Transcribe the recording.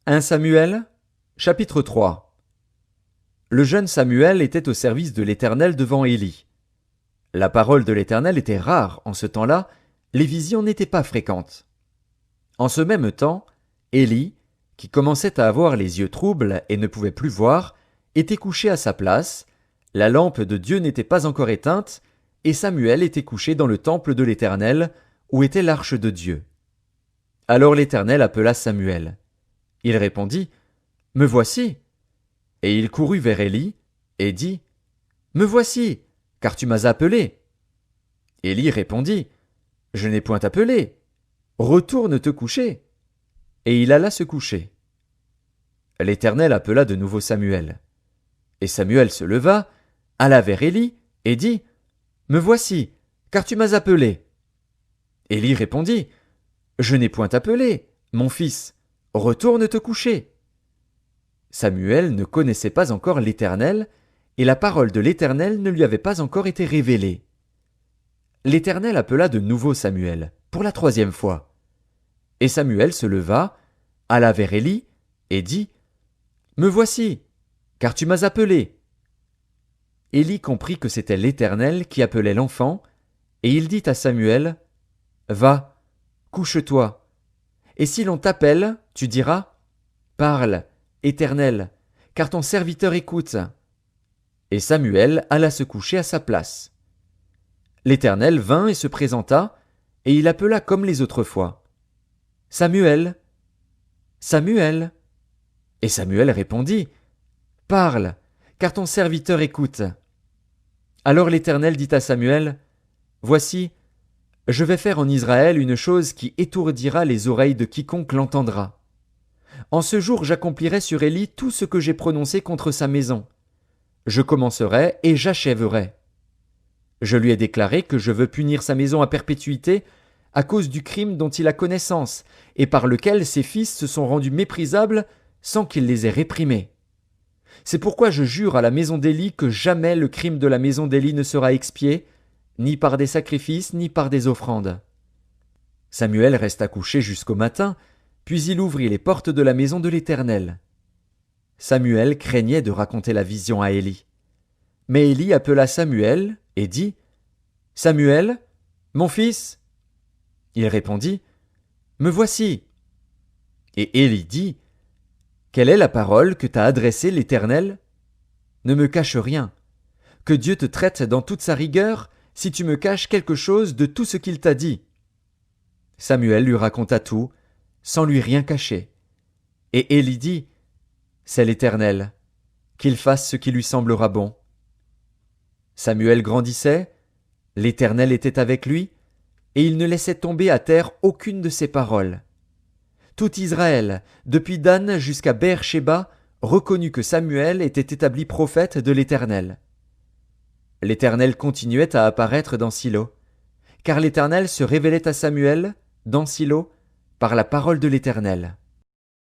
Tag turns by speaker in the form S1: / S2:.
S1: 1 Samuel, chapitre 3. Le jeune Samuel était au service de l'Éternel devant Élie. La parole de l'Éternel était rare en ce temps-là, les visions n'étaient pas fréquentes. En ce même temps, Élie, qui commençait à avoir les yeux troubles et ne pouvait plus voir, était couché à sa place, la lampe de Dieu n'était pas encore éteinte, et Samuel était couché dans le temple de l'Éternel, où était l'arche de Dieu. Alors l'Éternel appela Samuel. Il répondit, « Me voici. » Et il courut vers Élie, et dit, « Me voici, car tu m'as appelé. » Élie répondit, « Je n'ai point appelé. Retourne te coucher. » Et il alla se coucher. L'Éternel appela de nouveau Samuel. Et Samuel se leva, alla vers Élie, et dit, « Me voici, car tu m'as appelé. » Élie répondit, « Je n'ai point appelé, mon fils. Retourne te coucher. » Samuel ne connaissait pas encore l'Éternel, et la parole de l'Éternel ne lui avait pas encore été révélée. L'Éternel appela de nouveau Samuel, pour la troisième fois. Et Samuel se leva, alla vers Élie, et dit, « Me voici, car tu m'as appelé. » Élie comprit que c'était l'Éternel qui appelait l'enfant, et il dit à Samuel, « Va, couche-toi. Et si l'on t'appelle, tu diras, « Parle, Éternel, car ton serviteur écoute. » Et Samuel alla se coucher à sa place. L'Éternel vint et se présenta, et il appela comme les autres fois. « Samuel, Samuel. » Et Samuel répondit, « Parle, car ton serviteur écoute. » Alors l'Éternel dit à Samuel, « Voici, je vais faire en Israël une chose qui étourdira les oreilles de quiconque l'entendra. En ce jour j'accomplirai sur Élie tout ce que j'ai prononcé contre sa maison. Je commencerai et j'achèverai. Je lui ai déclaré que je veux punir sa maison à perpétuité à cause du crime dont il a connaissance et par lequel ses fils se sont rendus méprisables sans qu'il les ait réprimés. C'est pourquoi je jure à la maison d'Élie que jamais le crime de la maison d'Élie ne sera expié, ni par des sacrifices, ni par des offrandes. » Samuel resta couché jusqu'au matin, puis il ouvrit les portes de la maison de l'Éternel. Samuel craignait de raconter la vision à Élie. Mais Élie appela Samuel et dit, « Samuel, mon fils ?» Il répondit, « Me voici. » Et Élie dit, « Quelle est la parole que t'a adressée l'Éternel? Ne me cache rien. Que Dieu te traite dans toute sa rigueur, si tu me caches quelque chose de tout ce qu'il t'a dit. » Samuel lui raconta tout, sans lui rien cacher. Et Élie dit, « C'est l'Éternel, qu'il fasse ce qui lui semblera bon. » Samuel grandissait, l'Éternel était avec lui, et il ne laissait tomber à terre aucune de ses paroles. Tout Israël, depuis Dan jusqu'à Beer-Shéba, reconnut que Samuel était établi prophète de l'Éternel. L'Éternel continuait à apparaître dans Silo, car l'Éternel se révélait à Samuel, dans Silo, par la parole de l'Éternel.